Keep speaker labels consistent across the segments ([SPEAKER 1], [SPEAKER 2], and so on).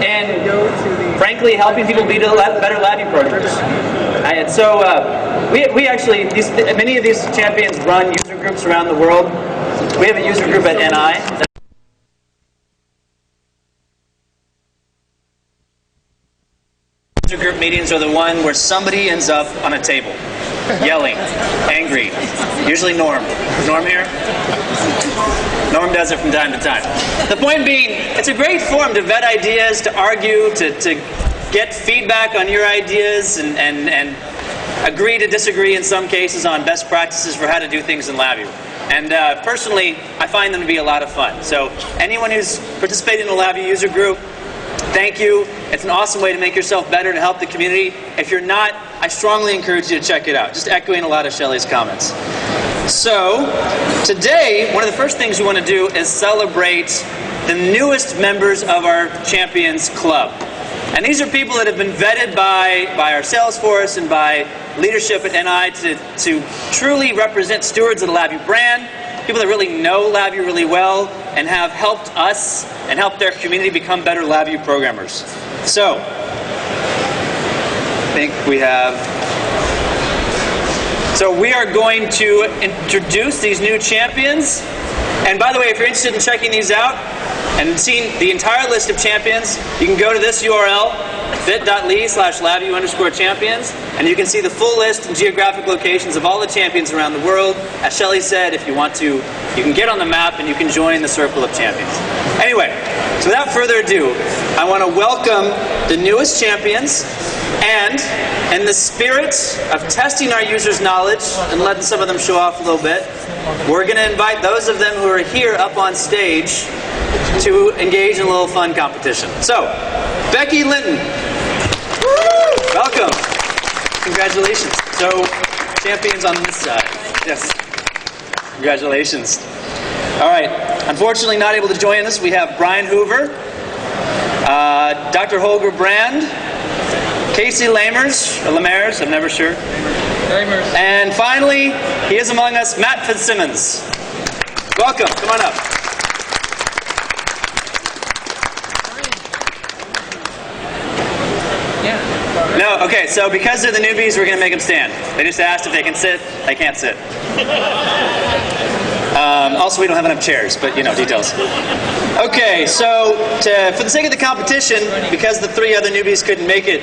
[SPEAKER 1] and frankly helping people be better LabVIEW programmers. And so we actually, many of these champions run user groups around the world. We have a user group at NI. User group meetings are the one where somebody ends up on a table, yelling, angry. Usually Norm. Is Norm here? Norm does it from time to time. The point being, it's a great forum to vet ideas, to argue, to get feedback on your ideas, and agree to disagree in some cases on best practices for how to do things in LabVIEW. And personally, I find them to be a lot of fun. So anyone who's participated in a LabVIEW user group, thank you. It's an awesome way to make yourself better, to help the community. If you're not, I strongly encourage you to check it out. Just echoing a lot of Shelley's comments. So, today, one of the first things we want to do is celebrate the newest members of our Champions Club. And these are people that have been vetted by our sales force and by leadership at NI to truly represent stewards of the LabVIEW brand, people that really know LabVIEW really well and have helped us and helped their community become better LabVIEW programmers. So, I think we have... So we are going to introduce these new champions. And by the way, if you're interested in checking these out and seeing the entire list of champions, you can go to this URL, bit.ly/LabVIEW_champions, and you can see the full list and geographic locations of all the champions around the world. As Shelley said, if you want to, you can get on the map and you can join the circle of champions. Anyway, so without further ado, I want to welcome the newest champions, and in the spirit of testing our users' knowledge and letting some of them show off a little bit, we're going to invite those of them who are here up on stage to engage in a little fun competition. So, Becky Linton, welcome. Congratulations. So, champions on this side. Yes. Congratulations. All right. Unfortunately, not able to join us. We have Brian Hoover, Dr. Holger Brand, Casey Lamers, or Lamers, I'm never sure. Lamers. And finally, he is among us, Matt Fitzsimmons. Welcome. Come on up. No, okay, so because they're the newbies, we're going to make them stand. They just asked if they can sit. They can't sit. Also, we don't have enough chairs, but, you know, details. Okay, so for the sake of the competition, because the three other newbies couldn't make it,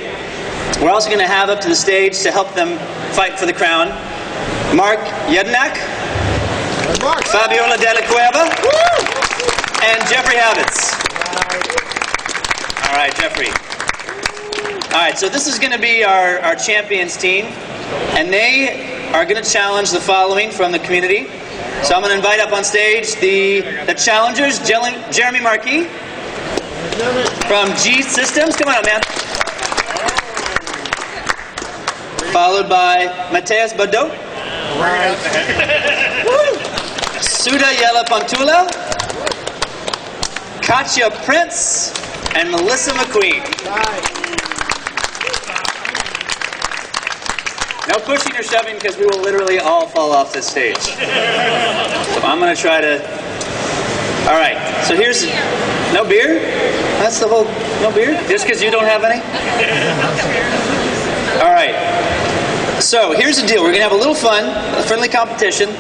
[SPEAKER 1] we're also going to have up to the stage to help them fight for the crown, Mark Jednak, Fabiola De La Cueva, and Jeffrey Havitz. All right, Jeffrey. All right, so this is going to be our champions team, and they are going to challenge the following from the community. So I'm going to invite up on stage the challengers, Jeremy Marquis from G Systems. Come on up, man. Followed by Mateus Badot, Suda Yela Pantula, Katya Prince, and Melissa McQueen. No pushing or shoving, because we will literally all fall off this stage. So I'm going to try to... All right, so here's... No beer? That's the whole... No beer? Just because you don't have any? All right. So here's the deal. We're going to have a little fun, a friendly competition.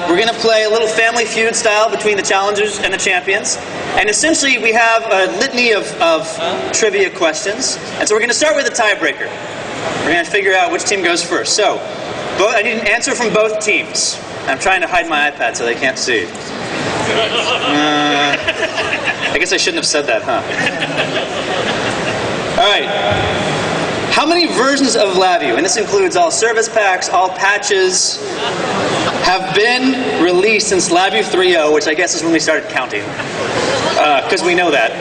[SPEAKER 1] We're going to play a little Family Feud style between the challengers and the champions. And essentially, we have a litany of trivia questions. And so we're going to start with a tiebreaker. We're going to figure out which team goes first. So, I need an answer from both teams. I'm trying to hide my iPad so they can't see. I guess I shouldn't have said that, huh? All right. How many versions of LabVIEW, and this includes all service packs, all patches, have been released since LabVIEW 3.0, which I guess is when we started counting, because we know that.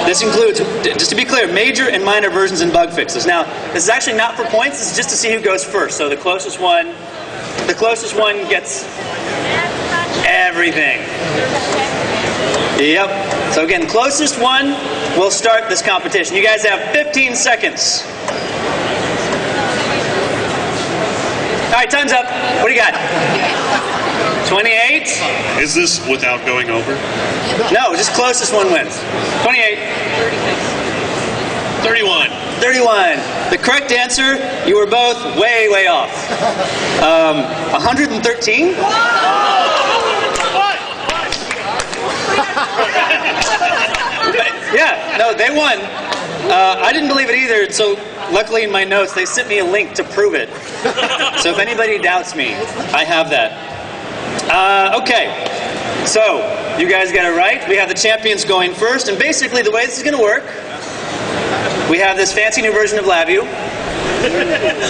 [SPEAKER 1] This includes, just to be clear, major and minor versions and bug fixes. Now, this is actually not for points. This is just to see who goes first. So the closest one gets everything. Yep. So again, closest one will start this competition. You guys have 15 seconds. All right, time's up. What do you got? 28? Yes.
[SPEAKER 2] Is this without going over?
[SPEAKER 1] No, just closest one wins. 28.
[SPEAKER 2] 31.
[SPEAKER 1] 31. The correct answer, you were both way, way off. 113? Yeah, no, they won. I didn't believe it either, so luckily in my notes they sent me a link to prove it. So if anybody doubts me, I have that. Okay, so you guys got it right. We have the champions going first, and basically the way this is going to work, we have this fancy new version of LabVIEW.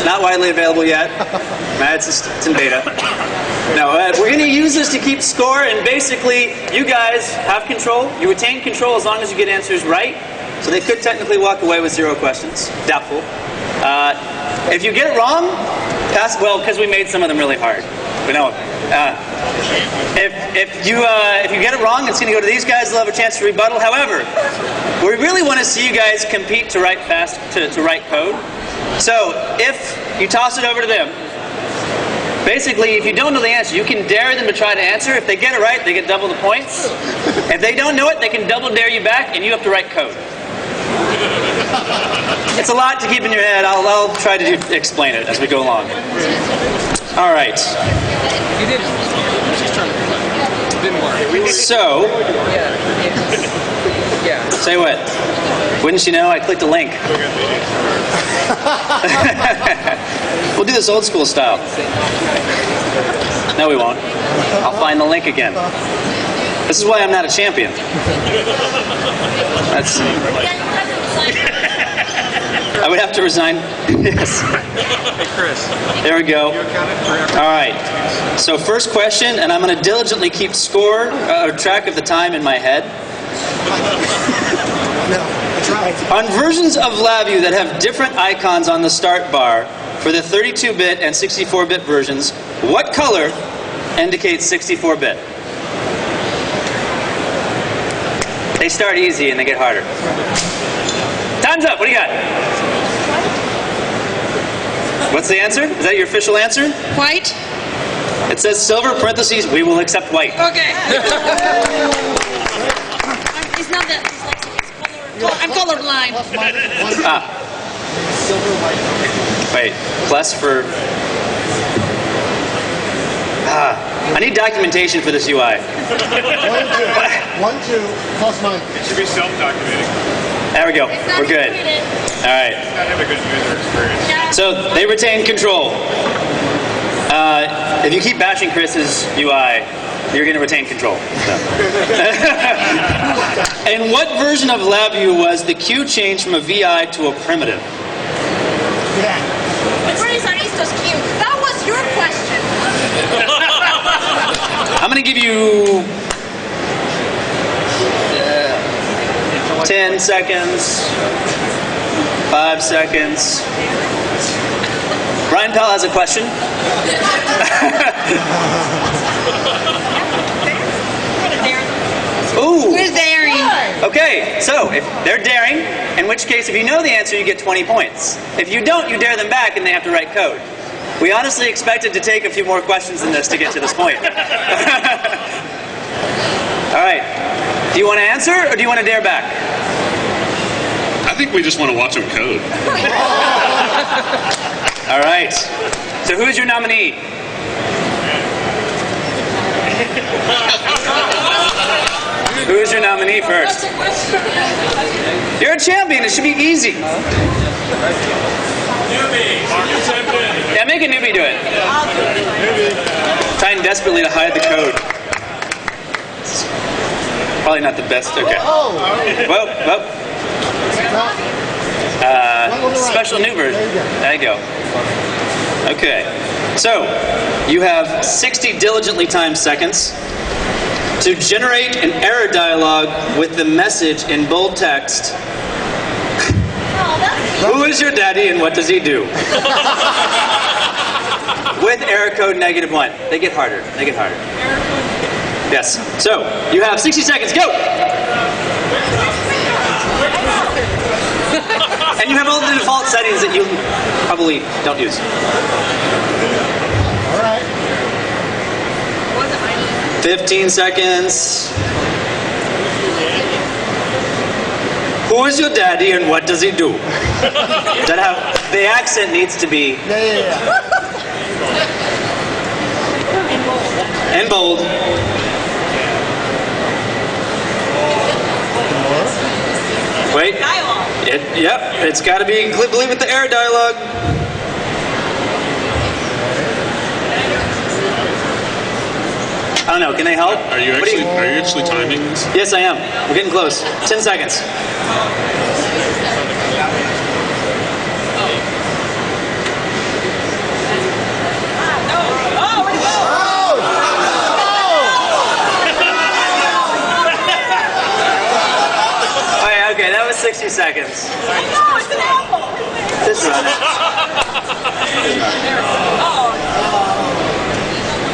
[SPEAKER 1] Not widely available yet. It's in beta. No, we're going to use this to keep score, and basically you guys have control. You retain control as long as you get answers right. So they could technically walk away with 0 questions. Doubtful. If you get it wrong, pass. Well, because we made some of them really hard. But no. If you get it wrong, it's going to go to these guys. They'll have a chance to rebuttal. However, we really want to see you guys compete to write fast, to write code. So if you toss it over to them, basically, if you don't know the answer, you can dare them to try to answer. If they get it right, they get double the points. If they don't know it, they can double dare you back, and you have to write code. It's a lot to keep in your head. I'll try to explain it as we go along. All right.
[SPEAKER 3] You did. Didn't work.
[SPEAKER 1] So,
[SPEAKER 3] Yeah.
[SPEAKER 1] say what? Wouldn't you know? I clicked a link. We'll do this old school style. No, we won't. I'll find the link again. This is why I'm not a champion. That's. I would have to resign. Yes.
[SPEAKER 3] Hey, Chris.
[SPEAKER 1] There we go.
[SPEAKER 3] You accounted for everything.
[SPEAKER 1] All right. So first question, and I'm going to diligently keep score or track of the time in my head. On versions of LabVIEW that have different icons on the start bar for the 32-bit and 64-bit versions, what color indicates 64-bit? They start easy and they get harder. Time's up. What do you got? What's the answer? Is that your official answer?
[SPEAKER 4] White?
[SPEAKER 1] It says silver, parentheses, we will accept white.
[SPEAKER 4] Okay. It's not that. It's like I'm colorblind.
[SPEAKER 1] Wait, plus for... I need documentation for this UI.
[SPEAKER 5] 1, 2, plus minus.
[SPEAKER 2] It should be self-documenting.
[SPEAKER 1] There we go. We're good. All right.
[SPEAKER 2] Not have a good user experience.
[SPEAKER 1] So they retain control. If you keep bashing Chris's UI, you're going to retain control. So. And what version of LabVIEW was the queue change from a VI to a primitive?
[SPEAKER 5] Yeah.
[SPEAKER 4] Where is Aristo's cue? That was your question.
[SPEAKER 1] I'm going to give you 10 seconds, 5 seconds. Brian Pell has a question. Ooh.
[SPEAKER 4] Where's daring?
[SPEAKER 1] Okay, so if they're daring, in which case if you know the answer, you get 20 points. If you don't, you dare them back and they have to write code. We honestly expected to take a few more questions than this to get to this point. All right. Do you want to answer or do you want to dare back?
[SPEAKER 2] I think we just want to watch them code.
[SPEAKER 1] All right. So who's your nominee? Who's your nominee first? You're a champion. It should be easy. Yeah, make a newbie do it. Trying desperately to hide the code. It's probably not the best. Okay. Whoa. Special new version. There you go. Okay. So, you have 60 diligently timed seconds to generate an error dialog with the message in bold text. Who is your daddy and what does he do? With error code -1. They get harder. Yes. So, you have 60 seconds. Go! And you have all the default settings that you probably don't use.
[SPEAKER 5] All right.
[SPEAKER 1] 15 seconds. Who is your daddy and what does he do? That how the accent needs to be
[SPEAKER 5] Yeah.
[SPEAKER 1] in bold. Wait.
[SPEAKER 4] Dialogue.
[SPEAKER 1] Yep, it's got to be glibly with the air dialogue. I don't know. Can they help?
[SPEAKER 2] Are you
[SPEAKER 1] What do
[SPEAKER 2] actually timing this?
[SPEAKER 1] Yes, I am. We're getting close. 10 seconds.
[SPEAKER 4] Oh, where'd it go?
[SPEAKER 1] Oh, yeah, okay, that was 60 seconds.
[SPEAKER 4] No, it's an apple.
[SPEAKER 1] Just run it.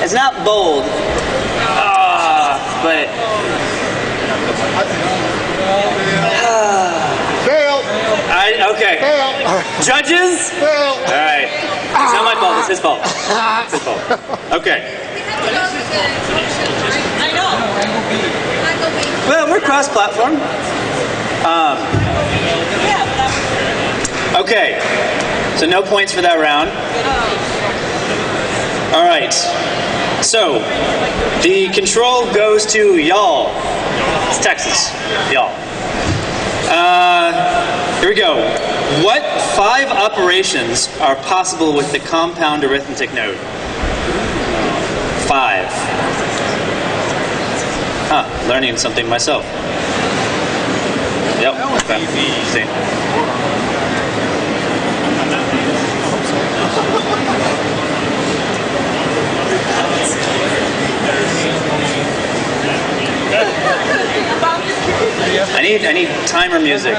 [SPEAKER 1] It's not bold. But
[SPEAKER 5] Fail.
[SPEAKER 1] okay.
[SPEAKER 5] Fail.
[SPEAKER 1] Judges?
[SPEAKER 5] Fail.
[SPEAKER 1] All right. It's not my fault. It's his fault. It's his fault. Okay.
[SPEAKER 4] I know.
[SPEAKER 1] Well, we're cross-platform.
[SPEAKER 4] Yeah, but
[SPEAKER 1] Okay. So no points for that round. All right. So the control goes to y'all. It's Texas. Y'all. Here we go. What 5 operations are possible with the compound arithmetic node? 5. Learning something myself. Yep. See. I need timer music.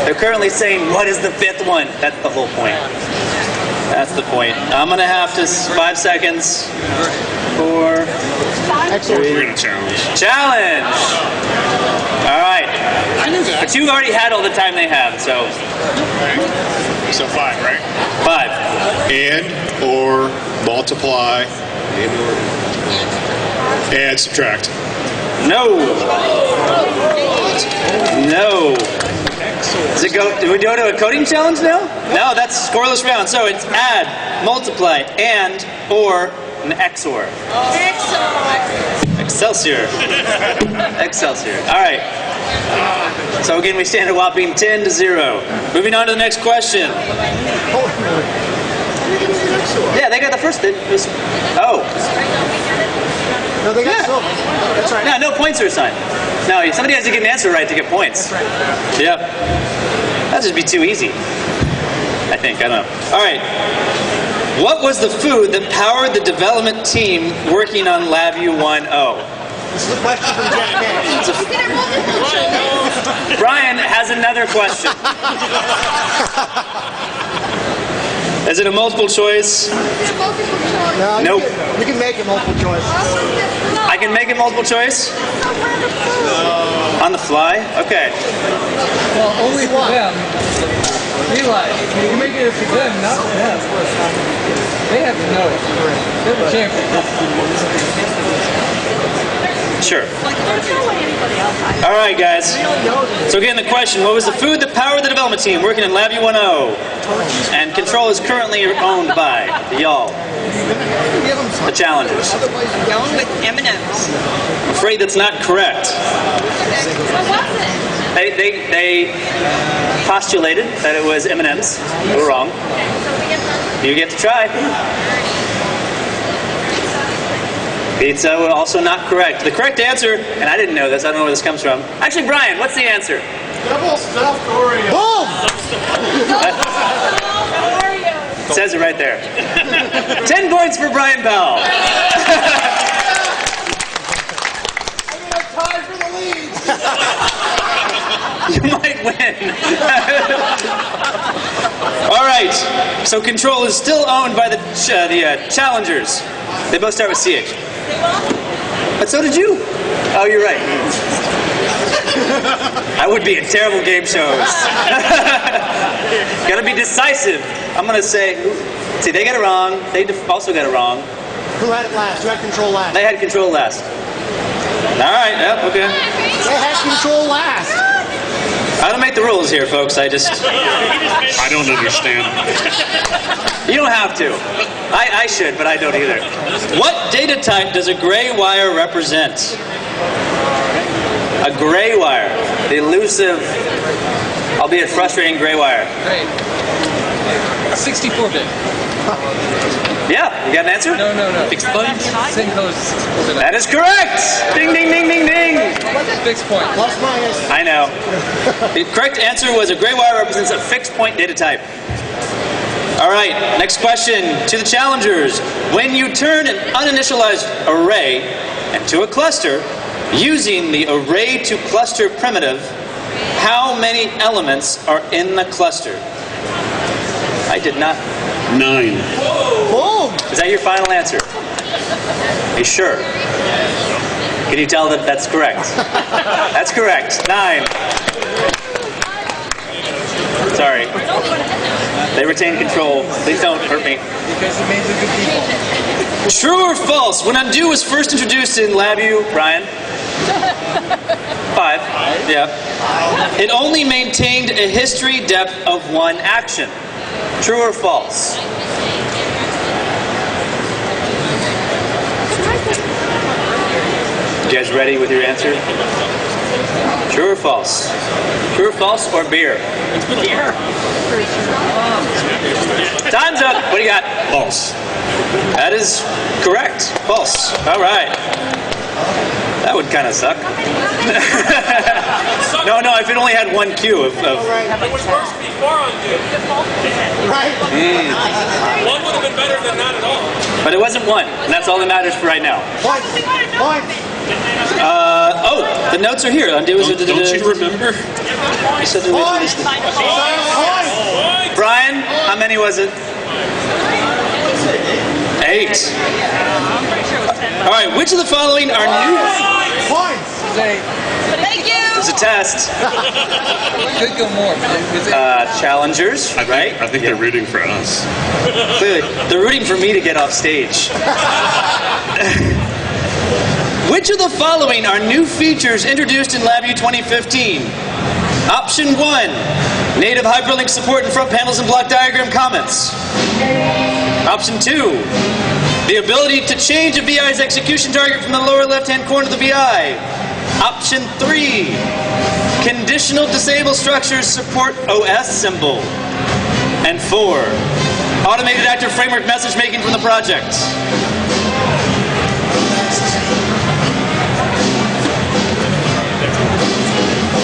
[SPEAKER 1] They're currently saying, what is the 5th one? That's the whole point. That's the point. I'm going to have to 5 seconds. 4.
[SPEAKER 5] Excellent.
[SPEAKER 2] We're gonna challenge.
[SPEAKER 1] Challenge! All right.
[SPEAKER 2] I knew that.
[SPEAKER 1] But you already had all the time they have, so
[SPEAKER 2] So 5, right?
[SPEAKER 1] 5.
[SPEAKER 6] And or multiply and subtract.
[SPEAKER 1] No. No. Does it go? Do we go to a coding challenge now? No, that's scoreless round. So it's add, multiply, and or an XOR. Excelsior. Excelsior. All right. So again, we stand a whopping 10-0. Moving on to the next question. Yeah, they got the first bit. Oh.
[SPEAKER 5] No, they got silver. That's right.
[SPEAKER 1] No, no points are assigned. No, somebody has to get an answer right to get points. Yep. That'd just be too easy. I think. I don't know. All right. What was the food that powered the development team working on LabVIEW 1.0?
[SPEAKER 5] This is a question from Jeff Kane.
[SPEAKER 1] Brian has another question. Is it a multiple choice?
[SPEAKER 5] No,
[SPEAKER 1] Nope.
[SPEAKER 5] You can make it multiple choice.
[SPEAKER 1] I can make it multiple choice? On the fly? Okay.
[SPEAKER 3] Well, only for them. Eli, you can make it for them, not for them. They have to know it. They're the champions.
[SPEAKER 1] Sure. All right, guys. So again, the question, what was the food that powered the development team working in LabVIEW 1.0? And control is currently owned by the y'all, the challengers.
[SPEAKER 4] Going with M&M's.
[SPEAKER 1] I'm afraid that's not correct.
[SPEAKER 4] What was it?
[SPEAKER 1] They postulated that it was M&M's. They were wrong. You get to try. Pizza also not correct. The correct answer, and I didn't know this, I don't know where this comes from. Actually, Brian, what's the answer?
[SPEAKER 5] Double stuffed Oreo. Boom!
[SPEAKER 1] It says it right there. 10 points for Brian Powell.
[SPEAKER 5] Tie for the lead.
[SPEAKER 1] You might win. All right. So control is still owned by the challengers. They both start with CH. But so did you. Oh, you're right. I would be in terrible game shows. Gotta be decisive. I'm gonna say, see, they got it wrong. They also got it wrong.
[SPEAKER 5] Who had it last? Who had control last?
[SPEAKER 1] They had control last. All right, yep, okay.
[SPEAKER 5] They had control last.
[SPEAKER 1] I don't make the rules here, folks.
[SPEAKER 2] I don't understand.
[SPEAKER 1] You don't have to. I should, but I don't either. What data type does a gray wire represent? A gray wire. The elusive, albeit frustrating gray wire.
[SPEAKER 3] Great. 64-bit.
[SPEAKER 1] Yeah, you got an answer?
[SPEAKER 3] No. Explain Synco's 64-bit.
[SPEAKER 1] That is correct! Ding, ding, ding, ding, ding!
[SPEAKER 3] Fixed point.
[SPEAKER 5] Plus minus.
[SPEAKER 1] I know. The correct answer was a gray wire represents a fixed point data type. All right, next question to the challengers. When you turn an uninitialized array into a cluster using the array to cluster primitive, how many elements are in the cluster? I did not.
[SPEAKER 2] 9.
[SPEAKER 5] Boom.
[SPEAKER 1] Is that your final answer? Are you sure? Can you tell that that's correct? That's correct. 9. Sorry. They retain control. Please don't hurt me.
[SPEAKER 3] Because it means they're good people.
[SPEAKER 1] True or false? When undo was first introduced in LabVIEW, Brian? 5. Yeah. It only maintained a history depth of 1 action. True or false? You guys ready with your answer? True or false? True or false or beer? Beer. Time's up. What do you got?
[SPEAKER 2] False.
[SPEAKER 1] That is correct. False. All right. That would kind of suck. No, if it only had 1 Q of
[SPEAKER 7] It was worse before undo.
[SPEAKER 5] Right?
[SPEAKER 7] One would have been better than not at all.
[SPEAKER 1] but it wasn't 1, and that's all that matters for right now.
[SPEAKER 5] Point.
[SPEAKER 1] Oh, the notes are here.
[SPEAKER 2] Don't you remember?
[SPEAKER 1] You said the original is the- Brian, how many was it? 8. All right, which of the following are new?
[SPEAKER 5] Points.
[SPEAKER 3] Say,
[SPEAKER 4] Thank you.
[SPEAKER 1] It's a test.
[SPEAKER 3] could go more. But it was
[SPEAKER 1] Challengers, right?
[SPEAKER 2] I think they're rooting for us.
[SPEAKER 1] Clearly, they're rooting for me to get off stage. Which of the following are new features introduced in LabVIEW 2015? Option 1, native hyperlink support in front panels and block diagram comments. Option 2, the ability to change a VI's execution target from the lower left-hand corner of the VI. Option 3, conditional disable structures support OS symbol. And 4, automated active framework message making from the project.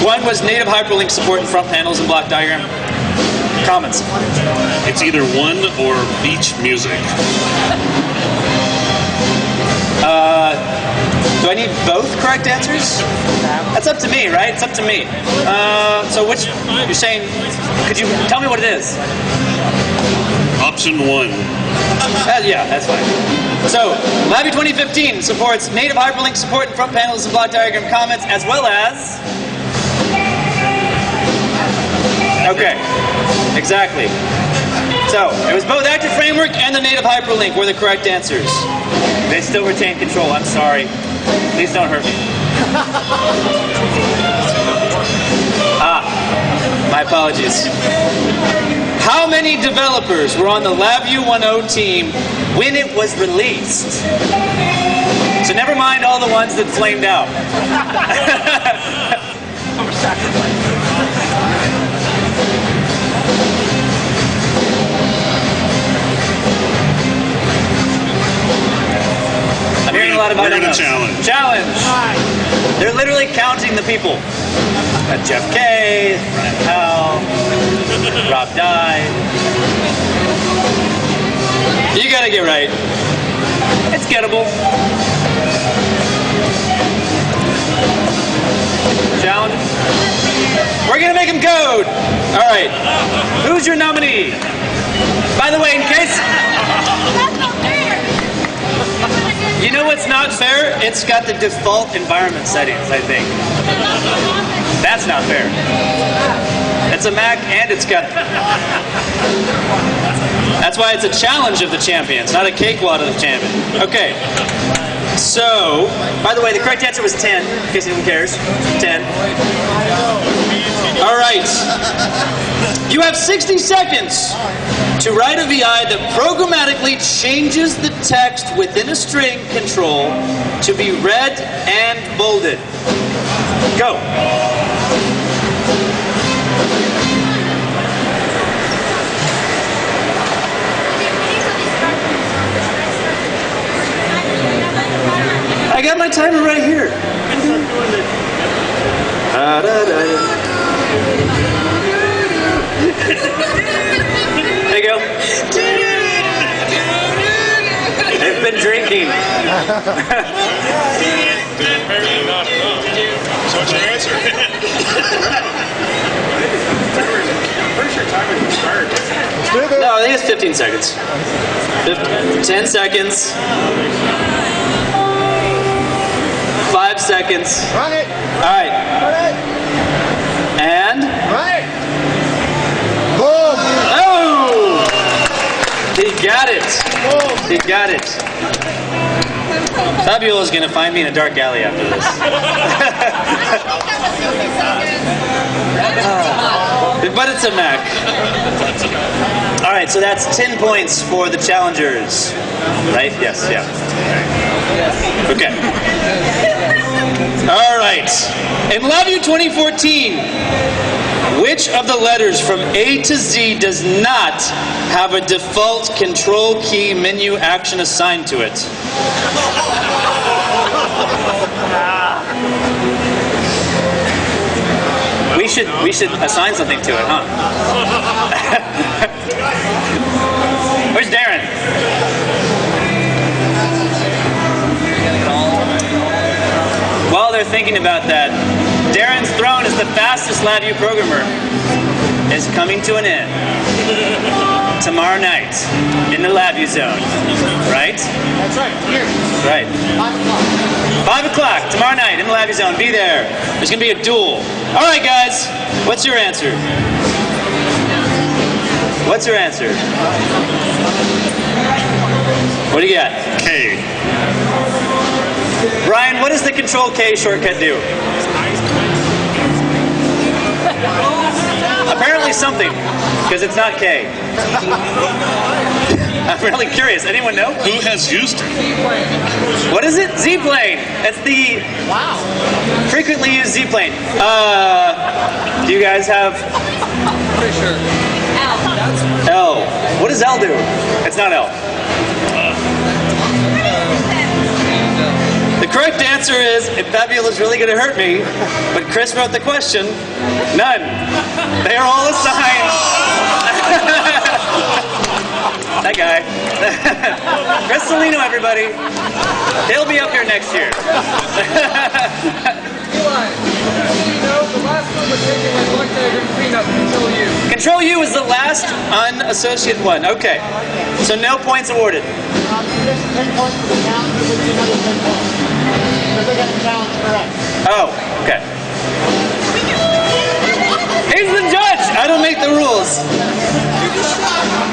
[SPEAKER 1] One was native hyperlink support in front panels and block diagram comments.
[SPEAKER 2] It's either 1 or beach music.
[SPEAKER 1] Do I need both correct answers? That's up to me, right? It's up to me. So which, you're saying, could you tell me what it is?
[SPEAKER 2] Option 1.
[SPEAKER 1] Yeah, that's fine. So, LabVIEW 2015 supports native hyperlink support in front panels and block diagram comments, as well as... Okay, exactly. So, it was both active framework and the native hyperlink were the correct answers. They still retain control, I'm sorry. Please don't hurt me. My apologies. How many developers were on the LabVIEW 1.0 team when it was released? So never mind all the ones that flamed out. I'm hearing a lot about
[SPEAKER 2] We're gonna
[SPEAKER 1] unknowns.
[SPEAKER 2] challenge.
[SPEAKER 1] Challenge. They're literally counting the people. Jeff K, Brian Powell, Rob Dye. You gotta get right. It's gettable. Challenge. We're gonna make him code. All right. Who's your nominee? By the way, in case You know what's not fair? It's got the default environment settings, I think. That's not fair. It's a Mac and it's got... That's why it's a challenge of the champions, not a cakewalk of the champion. Okay. So, by the way, the correct answer was 10, in case anyone cares. 10. All right. You have 60 seconds to write a VI that programmatically changes the text within a string control to be red and bolded. Go. I got my timer right here. There you go. They've been drinking.
[SPEAKER 6] So what's your answer?
[SPEAKER 5] Pretty sure timer expired.
[SPEAKER 1] No, I think it's 15 seconds. 10 seconds. 5 seconds.
[SPEAKER 5] Run it.
[SPEAKER 1] All right.
[SPEAKER 5] Run it.
[SPEAKER 1] And...
[SPEAKER 5] Run it. Boom.
[SPEAKER 1] Oh! He got it. He got it. Fabiola is going to find me in a dark alley after this. But it's a Mac. All right, so that's 10 points for the challengers. Right? Yes, yeah. Okay. All right. In LabVIEW 2014, which of the letters from A to Z does not have a default control key menu action assigned to it? We should assign something to it, huh? Where's Darren? While they're thinking about that, Darren's Throne is the fastest LabVIEW programmer. Is coming to an end tomorrow night in the LabVIEW zone, right?
[SPEAKER 5] That's right. Here.
[SPEAKER 1] Right.
[SPEAKER 5] 5 o'clock.
[SPEAKER 1] 5 o'clock tomorrow night in the LabVIEW zone. Be there. There's gonna be a duel. All right, guys. What's your answer? What's your answer? What do you got?
[SPEAKER 6] K.
[SPEAKER 1] Brian, what does the Control K shortcut do? Apparently something, because it's not K. I'm really curious. Anyone know?
[SPEAKER 2] Who has used it?
[SPEAKER 1] What is it? Z-plane. That's the frequently used Z-plane. Do you guys have
[SPEAKER 3] Pretty sure.
[SPEAKER 1] L? What does L do? It's not L. The correct answer is, if Fabiola's really going to hurt me, but Chris wrote the question, none. They are all assigned. That guy. Chris Salino, everybody. He'll be up here next year.
[SPEAKER 3] Eli, you know, the last one was taken with block diagram cleanup. Control U.
[SPEAKER 1] Control U is the last unassociated one. Okay. So no points awarded.
[SPEAKER 5] This is 10 points for the challenge. This will be another 10 points. Because they got the challenge correct.
[SPEAKER 1] Oh, okay. He's the judge. I don't make the rules.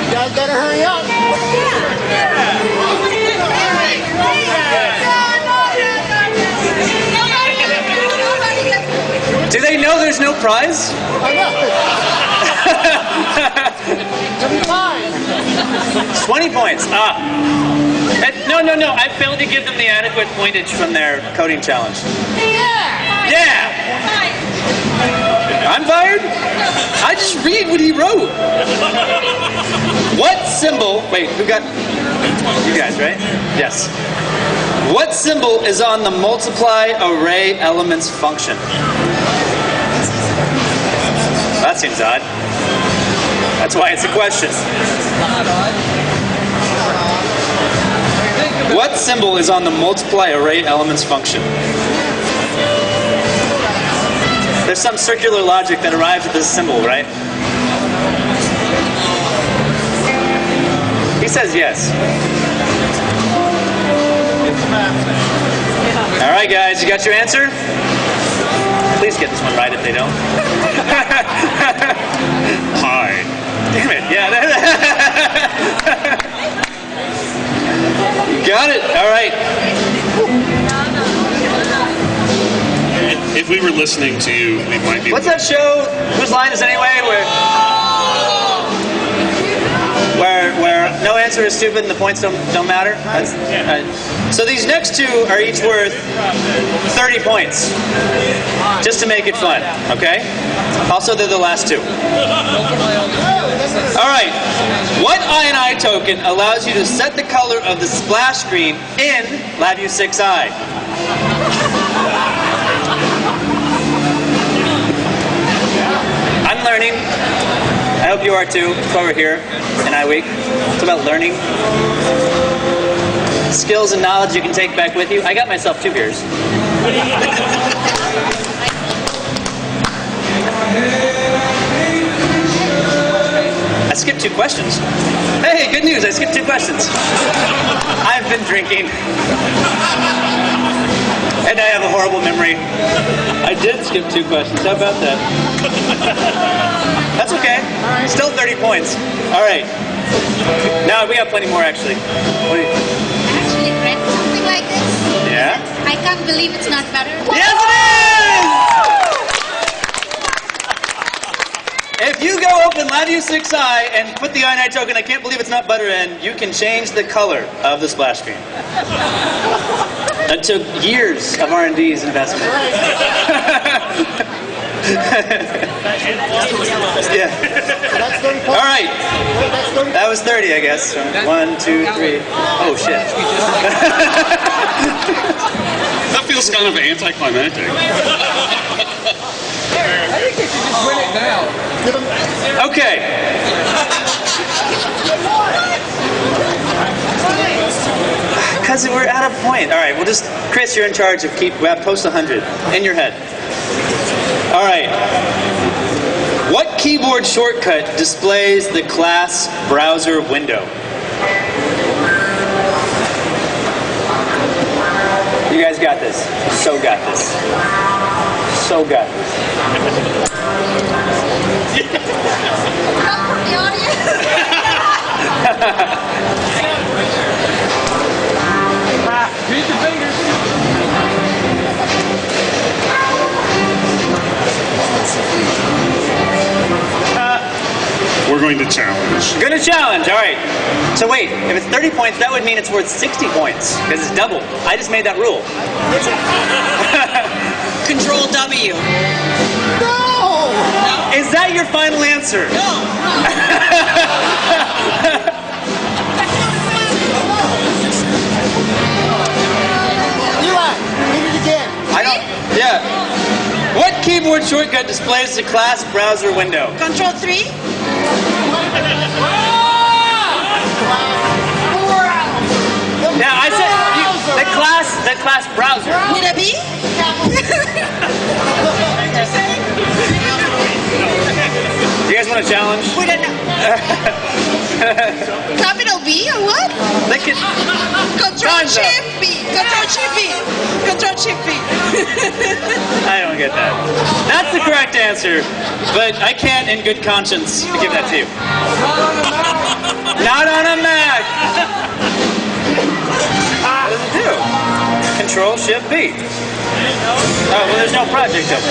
[SPEAKER 5] You guys better hurry up.
[SPEAKER 1] Do they know there's no prize?
[SPEAKER 5] I know. You'll be fine.
[SPEAKER 1] 20 points. No. I failed to give them the adequate pointage from their coding challenge. Yeah. I'm fired? I just read what he wrote. What symbol... Wait, who got... You guys, right? Yes. What symbol is on the multiply array elements function? That seems odd. That's why it's a question.
[SPEAKER 3] Not odd.
[SPEAKER 1] What symbol is on the multiply array elements function? There's some circular logic that arrives at this symbol, right? He says yes. All right, guys, you got your answer? Please get this one right if they don't.
[SPEAKER 2] Hi.
[SPEAKER 1] Damn it, yeah. You got it, all right.
[SPEAKER 2] If we were listening to you, we might be.
[SPEAKER 1] What's that show? Whose line is it anyway? Where no answer is stupid and the points don't matter? So these next two are each worth 30 points. Just to make it fun, okay? Also, they're the last two. Alright. What INI token allows you to set the color of the splash screen in LabVIEW 6i? I'm learning. I hope you are too. It's why we're here in NIWeek. It's about learning. Skills and knowledge you can take back with you. I got myself 2 beers. I skipped 2 questions. Hey, good news, I skipped 2 questions. I've been drinking. And I have a horrible memory. I did skip 2 questions. How about that? That's okay. Still 30 points. All right. Now we have plenty more, actually. What do you think?
[SPEAKER 8] Actually read something like this.
[SPEAKER 1] Yeah?
[SPEAKER 8] I can't believe it's not better.
[SPEAKER 1] Yes, it is! If you go open LabVIEW 6i and put the INI token, I can't believe it's not butter in, you can change the color of the splash screen. That took years of R&D's investment. Yeah.
[SPEAKER 5] That's 30 points.
[SPEAKER 1] All right.
[SPEAKER 5] That's 30
[SPEAKER 1] That was 30, I guess. 1, 2, 3. Oh, shit.
[SPEAKER 2] That feels kind of anticlimactic.
[SPEAKER 3] I think they should just win it now.
[SPEAKER 1] Okay. Because we're at a point. All right, we'll just, Chris, you're in charge of post 100 in your head. All right. What keyboard shortcut displays the class browser window? You guys got this. So got this. So got this.
[SPEAKER 8] Come from the audience.
[SPEAKER 3] Beat your fingers.
[SPEAKER 2] We're going to challenge.
[SPEAKER 1] Gonna challenge, all right. So wait, if it's 30 points, that would mean it's worth 60 points, because it's double. I just made that rule.
[SPEAKER 4] Control W.
[SPEAKER 5] No!
[SPEAKER 1] Is that your final answer?
[SPEAKER 5] Eli, hit it again.
[SPEAKER 1] I don't, yeah. What keyboard shortcut displays the class browser window?
[SPEAKER 4] Control 3.
[SPEAKER 1] Now, I said, the class browser.
[SPEAKER 4] With a B?
[SPEAKER 1] Do you guys want a challenge?
[SPEAKER 4] With a capital B or what?
[SPEAKER 1] They could,
[SPEAKER 4] Control
[SPEAKER 1] Time's up.
[SPEAKER 4] Shift B. Control Shift B. Control Shift B.
[SPEAKER 1] I don't get that. That's the correct answer, but I can't in good conscience give that to you. Not on a Mac. What does it do? Control Shift B. Oh, well, there's no project up.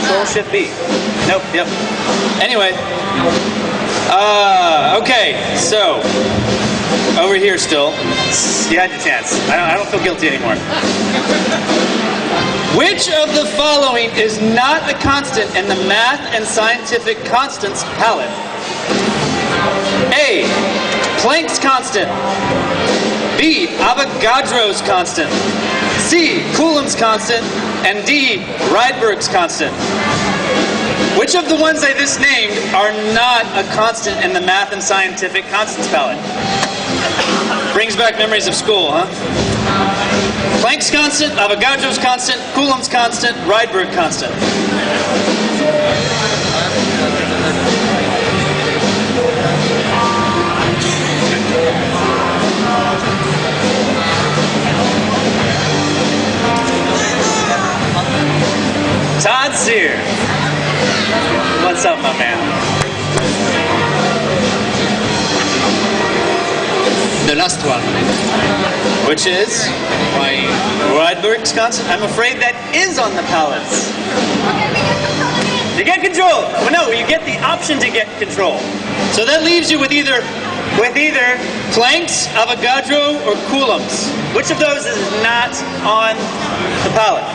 [SPEAKER 1] Control Shift B. Nope, yep. Anyway. Okay, so. Over here still. You had your chance. I don't feel guilty anymore. Which of the following is not a constant in the math and scientific constants palette? A. Planck's constant. B. Avogadro's constant. C. Coulomb's constant. And D. Rydberg's constant. Which of the ones I just named are not a constant in the math and scientific constants palette? Brings back memories of school, huh? Planck's constant, Avogadro's constant, Coulomb's constant, Rydberg constant. last one, which is Rydberg, Wisconsin. I'm afraid that is on the pallets. You get control. Well, no, you get the option to get control. So that leaves you with either planks, Avogadro, or coulombs. Which of those is not on the pallet?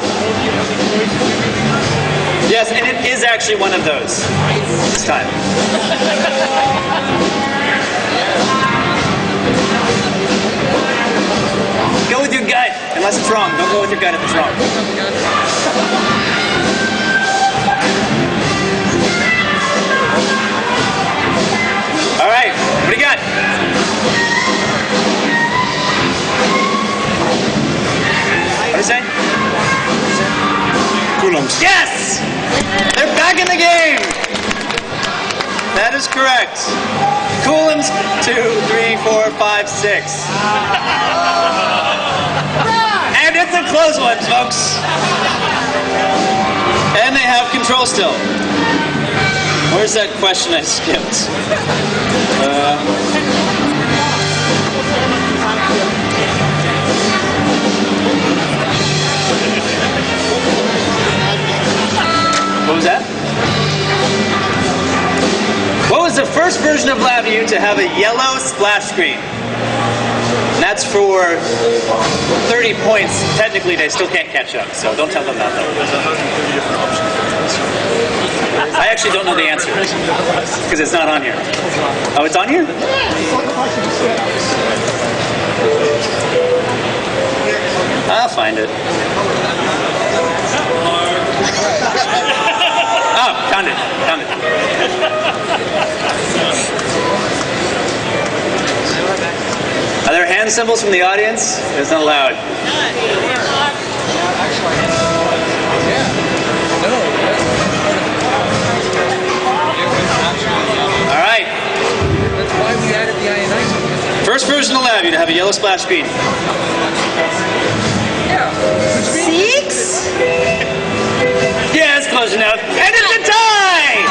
[SPEAKER 1] Yes, and it is actually one of those this time. Go with your gut, unless it's wrong. Don't go with your gut if it's wrong. All right, what do you got? What do you say?
[SPEAKER 6] Coulombs.
[SPEAKER 1] Yes! They're back in the game! That is correct. Coulombs, 2, 3, 4, 5, 6. And it's a close one, folks. And they have control still. Where's that question I skipped? What was that? What was the first version of LabVIEW to have a yellow splash screen? And that's for 30 points. Technically, they still can't catch up, so don't tell them that, though. I actually don't know the answer, because it's not on here. Oh, it's on here? I'll find it. Oh, found it. Found it. Are there hand symbols from the audience? It's not allowed. All right.
[SPEAKER 3] That's why we added the ionizing.
[SPEAKER 1] First version of LabVIEW to have a yellow splash screen.
[SPEAKER 3] Yeah.
[SPEAKER 8] 6?
[SPEAKER 1] Yeah, it's close enough. And it's a tie!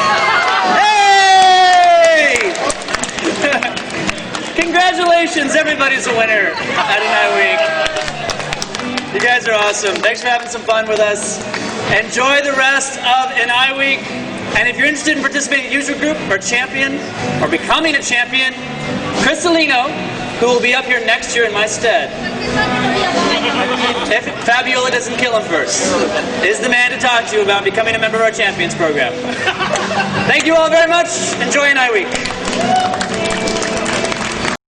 [SPEAKER 1] Hey! Congratulations, everybody's a winner at NIWeek. You guys are awesome. Thanks for having some fun with us. Enjoy the rest of NIWeek. And if you're interested in participating in a user group or champion or becoming a champion, Crystalino, who will be up here next year in my stead, if Fabiola doesn't kill him first, is the man to talk to about becoming a member of our Champions program. Thank you all very much. Enjoy NIWeek.